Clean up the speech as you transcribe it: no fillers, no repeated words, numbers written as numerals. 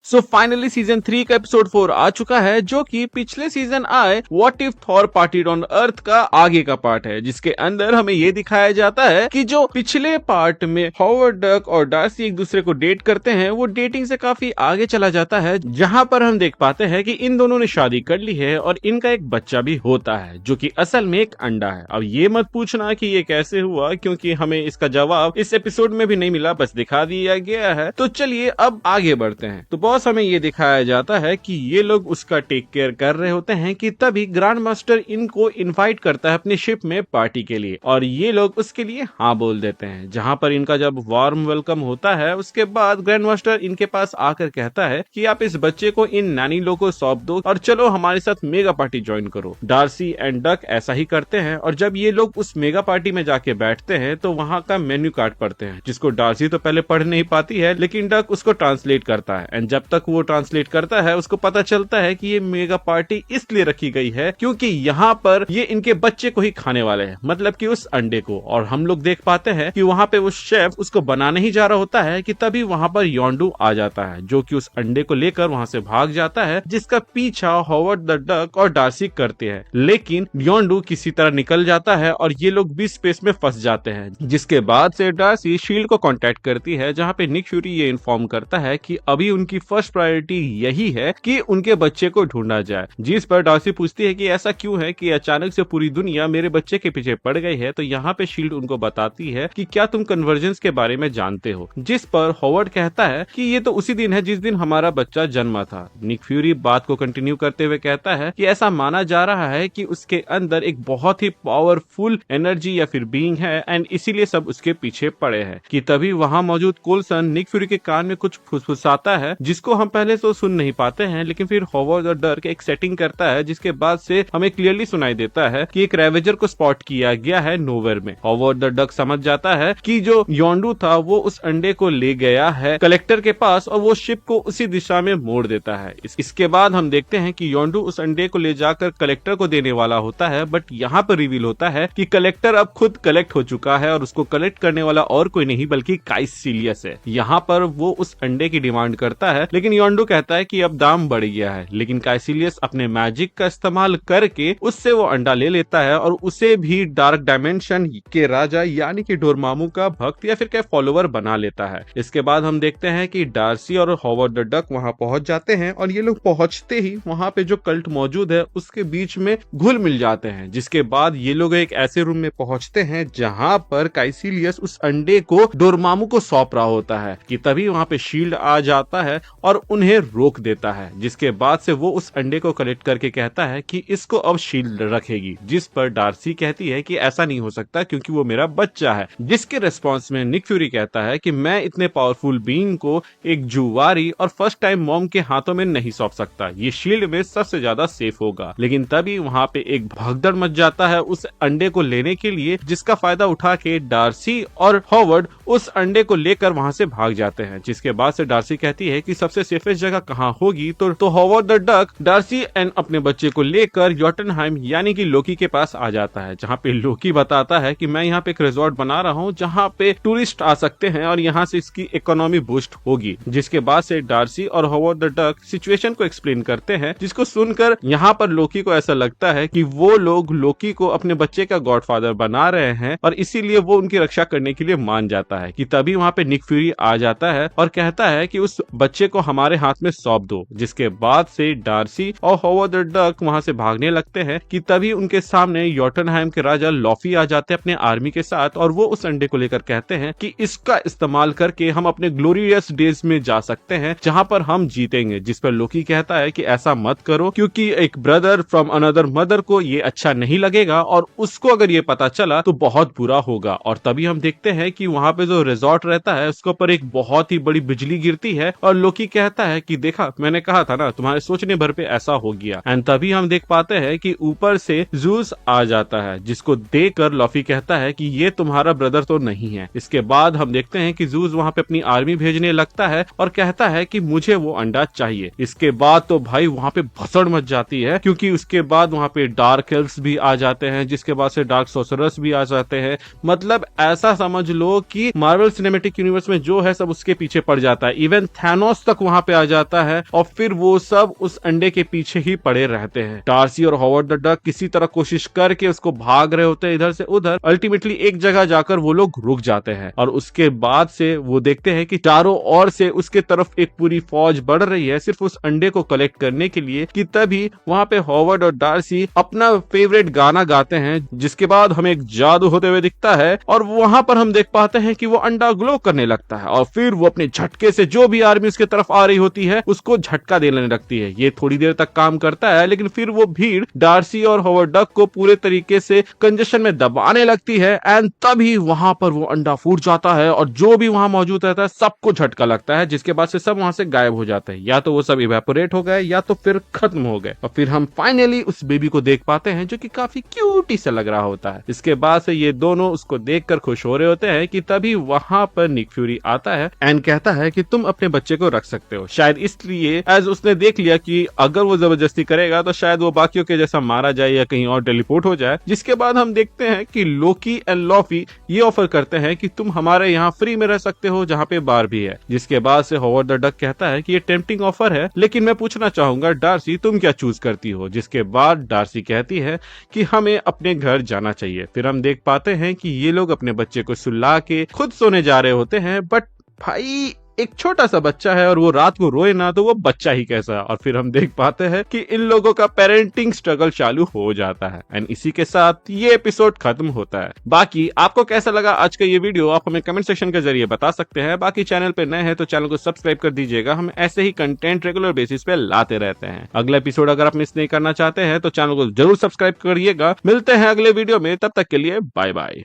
So finally season 3 का episode 4 आ चुका है, जो कि पिछले सीजन आए what if Thor partied on earth का आगे का पार्ट है, जिसके अंदर हमें ये दिखाया जाता है कि जो पिछले पार्ट में हॉवर्ड डक और डार्सी एक दूसरे को डेट करते हैं, वो डेटिंग से काफी आगे चला जाता है, जहां पर हम देख पाते हैं कि इन दोनों ने शादी कर ली है और इनका एक बच्चा भी होता है, जो कि असल में एक अंडा है। अब ये मत पूछना कि ये कैसे हुआ, क्योंकि हमें इसका जवाब इस एपिसोड में भी नहीं मिला, बस दिखा दिया गया है। तो चलिए अब आगे बढ़ते हैं। तो बॉस हमें ये दिखाया जाता है कि ये लोग उसका टेक केयर कर रहे होते हैं कि तभी ग्रैंड मास्टर इनको इनवाइट करता है अपनी शिप में पार्टी के लिए, और ये लोग उसके लिए हाँ बोल देते हैं। जहां पर इनका जब वार्म वेलकम होता है, उसके बाद ग्रैंड मास्टर इनके पास आकर कहता है कि आप इस बच्चे को इन नानी लोग को सौंप दो और चलो हमारे साथ मेगा पार्टी ज्वाइन करो। डार्सी एंड डक ऐसा ही करते हैं, और जब ये लोग उस मेगा पार्टी में जाके बैठते हैं तो वहां का मेन्यू कार्ड पढ़ते हैं, जिसको डार्सी तो पहले पढ़ नहीं पाती है, लेकिन डक उसको ट्रांसलेट करता है। एंड जब तक वो ट्रांसलेट करता है, उसको पता चलता है कि ये मेगा पार्टी इसलिए रखी गई है क्योंकि यहाँ पर ये इनके बच्चे को ही खाने वाले हैं, मतलब कि उस अंडे को। और हम लोग देख पाते हैं कि वहाँ पे वो शेफ उसको बनाने ही जा रहा होता है कि तभी वहाँ पर योंडू आ जाता है, जो कि उस अंडे को लेकर वहाँ से भाग जाता है, जिसका पीछा हॉवर्ड द डक और डार्सी करते हैं। लेकिन योंडू किसी तरह निकल जाता है और ये लोग भी स्पेस में फंस जाते हैं, जिसके बाद से डार्सी शील्ड को कांटेक्ट करती है, जहाँ पे निक फ्यूरी ये इन्फॉर्म करता है कि अभी उनकी फर्स्ट प्रायोरिटी यही है कि उनके बच्चे को ढूंढा जाए। जिस पर डार्सी पूछती है कि ऐसा क्यों है कि अचानक से पूरी दुनिया मेरे बच्चे के पीछे पड़ गई है। तो यहाँ पे शील्ड उनको बताती है कि क्या तुम कन्वर्जेंस के बारे में जानते हो, जिस पर हॉवर्ड कहता है कि ये तो उसी दिन है जिस दिन हमारा बच्चा जन्मा था। निक फ्यूरी बात को कंटिन्यू करते हुए कहता है कि ऐसा माना जा रहा है कि उसके अंदर एक बहुत ही पावरफुल एनर्जी या फिर बीइंग है, एंड इसीलिए सब उसके पीछे पड़े हैं। कि तभी वहां मौजूद कोल्सन निक फ्यूरी के कान में कुछ फुसफुसाता है, जिसको हम पहले तो सुन नहीं पाते हैं, लेकिन फिर हॉवर्ड और डर्क एक सेटिंग करता है, जिसके बाद से हमें क्लियरली सुनाई देता है कि एक रेवेजर को स्पॉट किया गया है नोवेयर में। हॉवर्ड और डर्क समझ जाता है कि जो योंडू था वो उस अंडे को ले गया है कलेक्टर के पास, और वो शिप को उसी दिशा में मोड़ देता है। इसके बाद हम देखते हैं कि योंडू उस अंडे को ले जाकर कलेक्टर को देने वाला होता है, बट यहाँ पर रिवील होता है कि कलेक्टर अब खुद कलेक्ट हो चुका है, और उसको कलेक्ट करने वाला और कोई नहीं बल्कि काइसिलियस है। यहाँ पर वो उस अंडे की डिमांड करता है, लेकिन योंडू कहता है कि अब दाम बढ़ गया है। लेकिन काइसिलियस अपने मैजिक का इस्तेमाल करके उससे वो अंडा ले लेता है, और उसे भी डार्क डायमेंशन के राजा यानी कि डोरमामू का भक्त या फिर क्या फॉलोवर बना लेता है। इसके बाद हम देखते हैं कि डार्सी और हॉवर्ड द डक वहां पहुंच जाते हैं, और ये लोग पहुंचते ही वहां पे जो कल्ट मौजूद है उसके बीच में घुल मिल जाते हैं। जिसके बाद ये लोग एक ऐसे रूम में पहुंचते हैं जहां पर काइसिलियस उस अंडे को डोरमामू को सौंप रहा होता है। कि तभी वहां पे शील्ड आ जाता है और उन्हें रोक देता है, जिसके बाद से वो उस अंडे को कलेक्ट करके कहता है कि इसको अब शील्ड रखेगी। जिस पर डार्सी कहती है कि ऐसा नहीं हो सकता क्योंकि वो मेरा बच्चा है, जिसके रिस्पॉन्स में निक फ्यूरी कहता है कि मैं इतने पावरफुल बीइंग को एक जुआरी और फर्स्ट टाइम मॉम के हाथों में नहीं सौंप सकता, ये शील्ड में सबसे ज्यादा सेफ होगा। लेकिन तभी वहां पे एक भगदड़ मच जाता है उस अंडे को लेने के लिए, जिसका फायदा उठा के डार्सी और हॉवर्ड उस अंडे को लेकर वहां से भाग जाते हैं। जिसके बाद से डार्सी कहती है कि सबसे सेफेस्ट जगह कहाँ होगी, तो Howard the duck Darcy and अपने बच्चे को लेकर योटनहाइम यानी कि लोकी के पास आ जाता है, जहाँ पे लोकी बताता है कि मैं यहाँ पे एक रिजॉर्ट बना रहा हूँ जहाँ पे टूरिस्ट आ सकते हैं और यहाँ से इसकी इकोनॉमी बूस्ट होगी। जिसके बाद से डार्सी और हॉवर्ड द डक सिचुएशन को एक्सप्लेन करते हैं, जिसको सुनकर यहाँ पर लोकी को ऐसा लगता है कि वो लोग लोकी को अपने बच्चे का गॉडफादर बना रहे हैं, और इसीलिए वो उनकी रक्षा करने के लिए मान जाता है। कि तभी वहाँ पे निक फ्यूरी आ जाता है और कहता है कि उस बच्चे को हमारे हाथ में सौंप दो। जिसके बाद से डार्सी और हॉवर्ड द डक वहाँ से भागने लगते हैं। कि तभी उनके सामने योटनहाइम के राजा लॉफी आ जाते हैं अपने आर्मी के साथ, और वो उस अंडे को लेकर कहते हैं कि इसका इस्तेमाल करके हम अपने ग्लोरियस डेज में जा सकते हैं जहाँ पर हम जीतेंगे। जिस पर लोकी कहता है कि ऐसा मत करो, क्योंकि एक ब्रदर फ्रॉम अनदर मदर को ये अच्छा नहीं लगेगा, और उसको अगर ये पता चला तो बहुत बुरा होगा। और तभी हम देखते हैं कि वहाँ पे जो रिजॉर्ट रहता है उसके ऊपर एक बहुत ही बड़ी बिजली गिरती है, और लोकी कहता है कि देखा मैंने कहा था ना, तुम्हारे सोचने भर पे ऐसा हो गया। एंड तभी हम देख पाते हैं कि ऊपर से ज़ूस आ जाता है, जिसको देखकर लॉफी कहता है कि ये तुम्हारा ब्रदर तो नहीं है। इसके बाद हम देखते हैं कि ज़ूस वहाँ पे अपनी आर्मी भेजने लगता है और कहता है कि मुझे वो अंडा चाहिए। इसके बाद तो भाई वहाँ पे भसड़ मच जाती है, क्योंकि उसके बाद वहाँ पे डार्क एल्व्स भी आ जाते हैं, जिसके बाद से डार्क सोर्सरर्स भी आ जाते हैं। मतलब ऐसा समझ लो कि मार्वल सिनेमैटिक यूनिवर्स में जो है सब उसके पीछे पड़ जाता है, इवन थैनोस तक वहां पे आ जाता है और फिर वो सब उस अंडे के पीछे ही पड़े रहते हैं। डार्सी और हॉवर्ड द डक किसी तरह कोशिश करके उसको भाग रहे होते हैं इधर से उधर। अल्टीमेटली एक जगह जाकर वो लोग रुक जाते हैं और उसके बाद से वो देखते हैं कि चारों ओर से उसके तरफ एक पूरी फौज बढ़ रही है सिर्फ उस अंडे को कलेक्ट करने के लिए। कि तभी वहां पे हॉवर्ड और डार्सी अपना फेवरेट गाना गाते हैं, जिसके बाद हमें एक जादू होते हुए दिखता है और वहां पर हम देख पाते हैं कि वो अंडा ग्लो करने लगता है और फिर वो अपने झटके से जो भी आर्मी उसके तरफ आ रही होती है उसको झटका देने लगती है। ये थोड़ी देर तक काम करता है, लेकिन फिर वो भीड़ डार्सी और हॉवर्ड डक को पूरे तरीके से कंजेशन में दबाने लगती है एंड तभी वहां पर वो अंडा फूट जाता है और जो भी वहां मौजूद रहता है सबको झटका लगता है, जिसके बाद से सब वहां से गायब हो जाते हैं। या तो वो सब इवेपोरेट हो गए या तो फिर खत्म हो गए और फिर हम फाइनली उस बेबी को देख पाते हैं जो कि काफी क्यूटी सा लग रहा होता है। इसके बाद से ये दोनों उसको देखकर खुश हो रहे होते हैं कि तभी वहां पर निक फ्यूरी आता है एंड कहता है कि तुम अपने बच्चे को रख सकते हो, शायद इसलिए एज उसने देख लिया कि अगर वो जबरदस्ती करेगा तो शायद वो बाकियों के जैसा मारा जाए या कहीं और टेलीपोर्ट हो जाए। जिसके बाद हम देखते हैं कि लोकी एंड लॉफी ये ऑफर करते हैं कि तुम हमारे यहाँ फ्री में रह सकते हो जहाँ पे बार भी है। जिसके बाद से हॉवर्ड द डक कहता है कि ये टेम्पटिंग ऑफर है, लेकिन मैं पूछना चाहूंगा डार्सी तुम क्या चूज करती हो। जिसके बाद डार्सी कहती है कि हमें अपने घर जाना चाहिए। फिर हम देख पाते हैं कि ये लोग अपने बच्चे को सुला के खुद सोने जा रहे होते हैं, बट भाई एक छोटा सा बच्चा है और वो रात को रोए ना तो वो बच्चा ही कैसा। और फिर हम देख पाते हैं कि इन लोगों का पेरेंटिंग स्ट्रगल चालू हो जाता है एंड इसी के साथ ये एपिसोड खत्म होता है। बाकी आपको कैसा लगा आज का ये वीडियो आप हमें कमेंट सेक्शन के जरिए बता सकते हैं। बाकी चैनल पे नए हैं तो चैनल को सब्सक्राइब कर दीजिएगा, हम ऐसे ही कंटेंट रेगुलर बेसिस पे लाते रहते हैं। अगला एपिसोड अगर आप मिस नहीं करना चाहते हैं तो चैनल को जरूर सब्सक्राइब करिएगा। मिलते हैं अगले वीडियो में, तब तक के लिए बाय बाय।